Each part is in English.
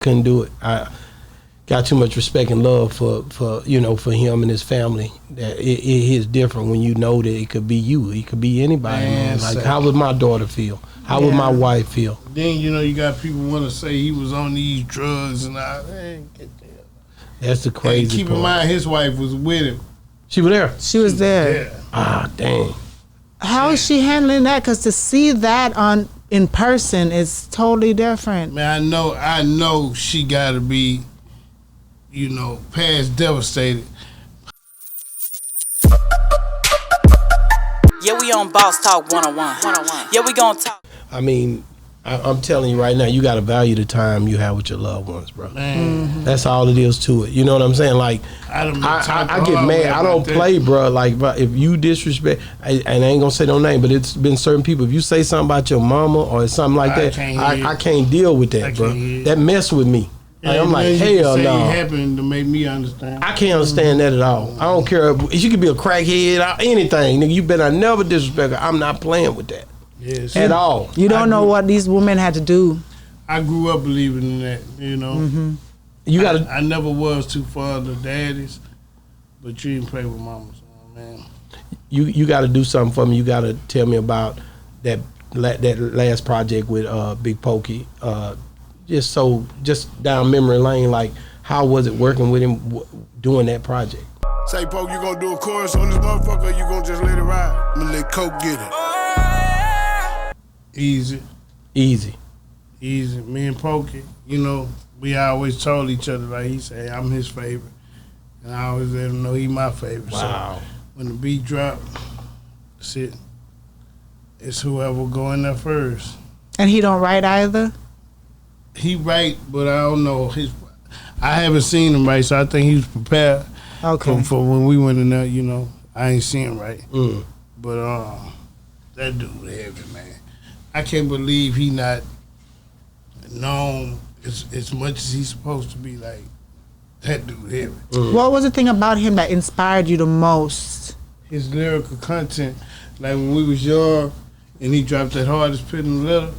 couldn't do it. I got too much respect and love for him and his family. That it is different when you know that it could be you. It could be anybody. Man. Like, how would my daughter feel? How would my wife feel? Then, you got people want to say he was on these drugs and all. That's the crazy part. Keep in mind, his wife was with him. She was there? She was there. Ah, dang. How is she handling that? Because to see that in person is totally different. Man, I know she got to be, past devastated. Yeah, we on Boss Talk 101. Yeah, we gonna talk. I mean, I'm telling you right now, you got to value the time you have with your loved ones, bro. Man. That's all it is to it. You know what I'm saying? Like, I get mad. I don't play, bro. Like, bro, if you disrespect, and I ain't gonna say no name, but it's been certain people. If you say something about your mama or something like that, I can't deal with that, bro. That mess with me. Like, I'm like, hell no. It happened to make me understand. I can't understand that at all. I don't care. You could be a crackhead or anything, nigga. You better never disrespect her. I'm not playing with that. Yes. At all. You don't know what these women had to do. I grew up believing in that, Mm-hmm. You gotta. I never was too fond of daddies, but you didn't play with mamas, man. You got to do something for me. You got to tell me about that last project with Big Pokey. Just down memory lane. Like, how was it working with him doing that project? Say, Poke, you gonna do a chorus on this motherfucker, or you gonna just let it ride? I'm gonna let Coke get it. Easy. Me and Pokey, we always told each other, like he said, I'm his favorite. And I always let him know he my favorite. Wow. So when the beat drop, it's whoever go in there first. And he don't write either? He write, but I don't know. I haven't seen him write, so I think he was prepared. Okay. For when we went in there, I ain't seen him write. But that dude heavy, man. I can't believe he not known as much as he's supposed to be. Like, that dude heavy. What was the thing about him that inspired you the most? His lyrical content. Like when we was young and he dropped that hardest pit in the letter.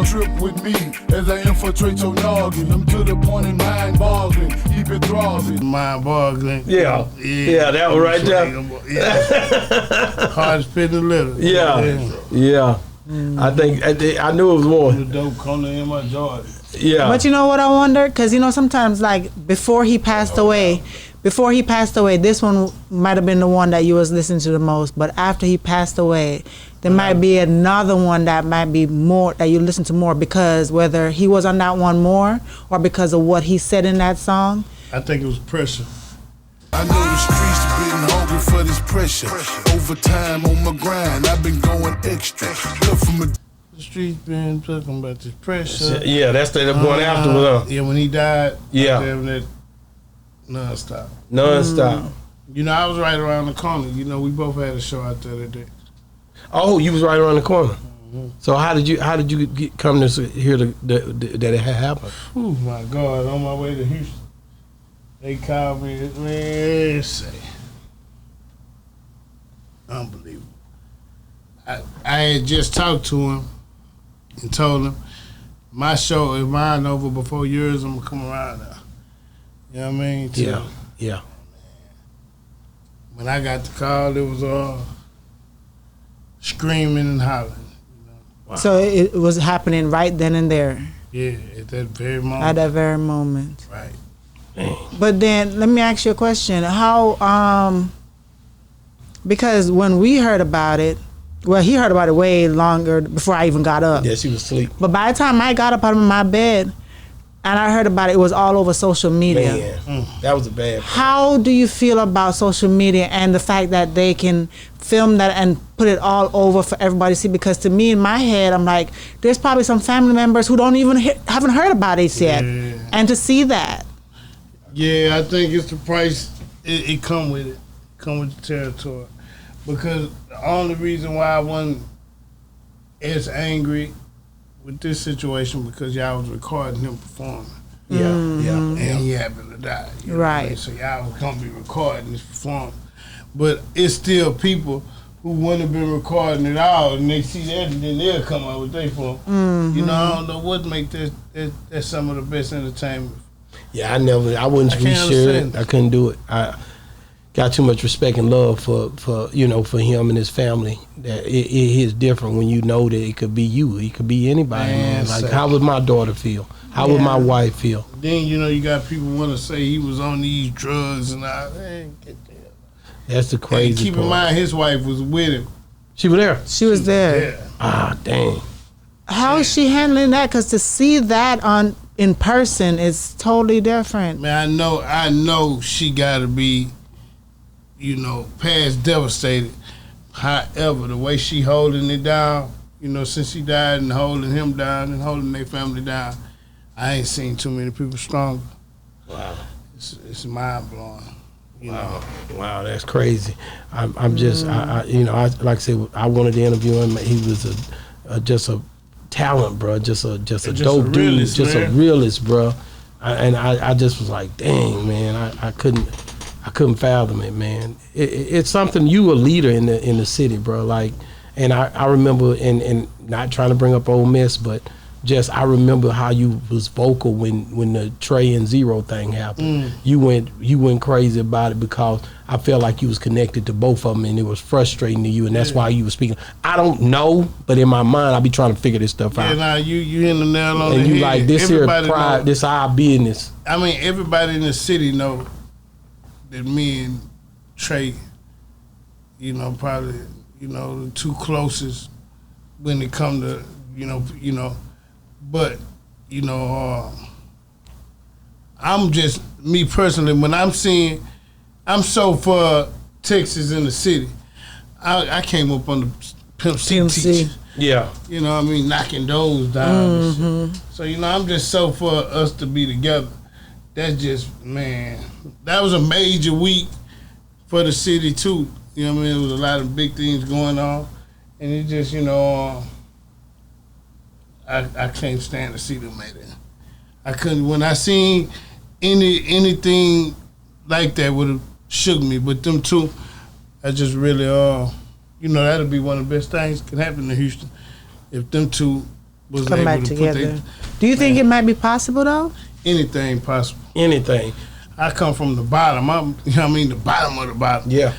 Trip with me as I infiltrate your noggin. I'm to the point in mind boggling. Keep it throbbing. Mind boggling. Yeah, that was right there. Yeah. Hardest pit in the letter. Yeah. I think I knew it was more. The dope corner in my jaw. Yeah. But you know what I wonder? Because sometimes, like, before he passed away, this one might have been the one that you was listening to the most. But after he passed away, there might be another one that might be more that you listen to more, because whether he was on that one more or because of what he said in that song. I think it was pressure. I know the streets been hungry for this pressure. Overtime on my grind, I've been going extra. Look from the streets been talking about this pressure. Yeah, that's the one afterwards. Yeah, when he died. Yeah. That non-stop. I was right around the corner. We both had a show out there that day. Oh, you was right around the corner. Mm-hmm. So how did you come to hear that it had happened? Oh my God! On my way to Houston, they called me. Man, unbelievable. I had just talked to him and told him my show is mine over before yours. I'm gonna come around now. You know what I mean? Yeah. When I got the call, it was screaming and hollering. Wow. So it was happening right then and there. Yeah, at that very moment. At that very moment. Right. Dang. But then let me ask you a question. How because when we heard about it, well, he heard about it way longer before I even got up. Yes, he was asleep. But by the time I got up out of my bed and I heard about it, it was all over social media. Man, that was a bad part. How do you feel about social media and the fact that they can film that and put it all over for everybody to see? Because to me, in my head, I'm like, there's probably some family members who don't even haven't heard about it yet. Yeah. And to see that. Yeah, I think it's the price. It come with it. Come with the territory. Because the only reason why I wasn't as angry with this situation, because y'all was recording him performing. And he happened to die. Right. So y'all was gonna be recording this performance. But it's still people who wouldn't have been recording it all, and they see that, and then they'll come out with their phone. You know, I don't know what make that some of the best entertainment. Yeah, I wouldn't reshare it. I couldn't do it. I got too much respect and love for for him and his family. That it is different when you know that it could be you. It could be anybody, man. Like, how would my daughter feel? How would my wife feel? Then, you got people want to say he was on these drugs and all. Man, get there. That's the crazy part. Keep in mind, his wife was with him. She was there? She was there. Ah, dang. How is she handling that? Because to see that in person is totally different. Man, I know she got to be, past devastated. However, the way she holding it down, since she died, and holding him down and holding their family down, I ain't seen too many people stronger. Wow. It's mind blowing. Wow, that's crazy. I'm just, I like I said, I wanted to interview him. He was just a talent, bro. Just a dope dude. Just a realist, bro. I just was like, dang, man. I couldn't fathom it, man. It's something. You a leader in the city, bro. Like, and I remember, and not trying to bring up Ole Miss, but just I remember how you was vocal when the Trae and Zero thing happened. You went crazy about it because I felt like you was connected to both of them, and it was frustrating to you, and that's why you was speaking. I don't know, but in my mind, I be trying to figure this stuff out. Yeah, nah, you hit the nail on the head. And you like, this here pride, this our business. I mean, everybody in the city know that me and Trae, probably, the two closest when it come to, but, I'm just, me personally, when I'm so for Texas in the city. I came up on the Pimp C teachers. Yeah. Knocking those down. So, I'm just so for us to be together. That's just, man, that was a major week for the city too. There was a lot of big things going on. And it just, I can't stand to see them at it. I couldn't. When I seen anything like that would have shook me, but them two, I just really, that'll be one of the best things that can happen to Houston if them two was come able back to together. Do you think it might be possible though? Anything possible. Anything. I come from the bottom. The bottom of the bottom. Yeah.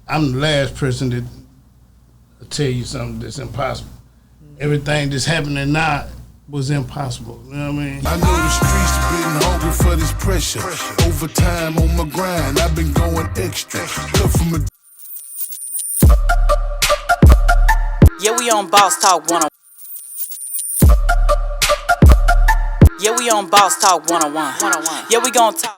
I'm the last person that will tell you something that's impossible. Everything that's happening now was impossible. You know what I mean? I know the streets been hungry for this pressure. Overtime on my grind, I've been going extra. Look from a Yeah, we on Boss Talk 101. Yeah, we on Boss Talk 101. Yeah, we gon' talk.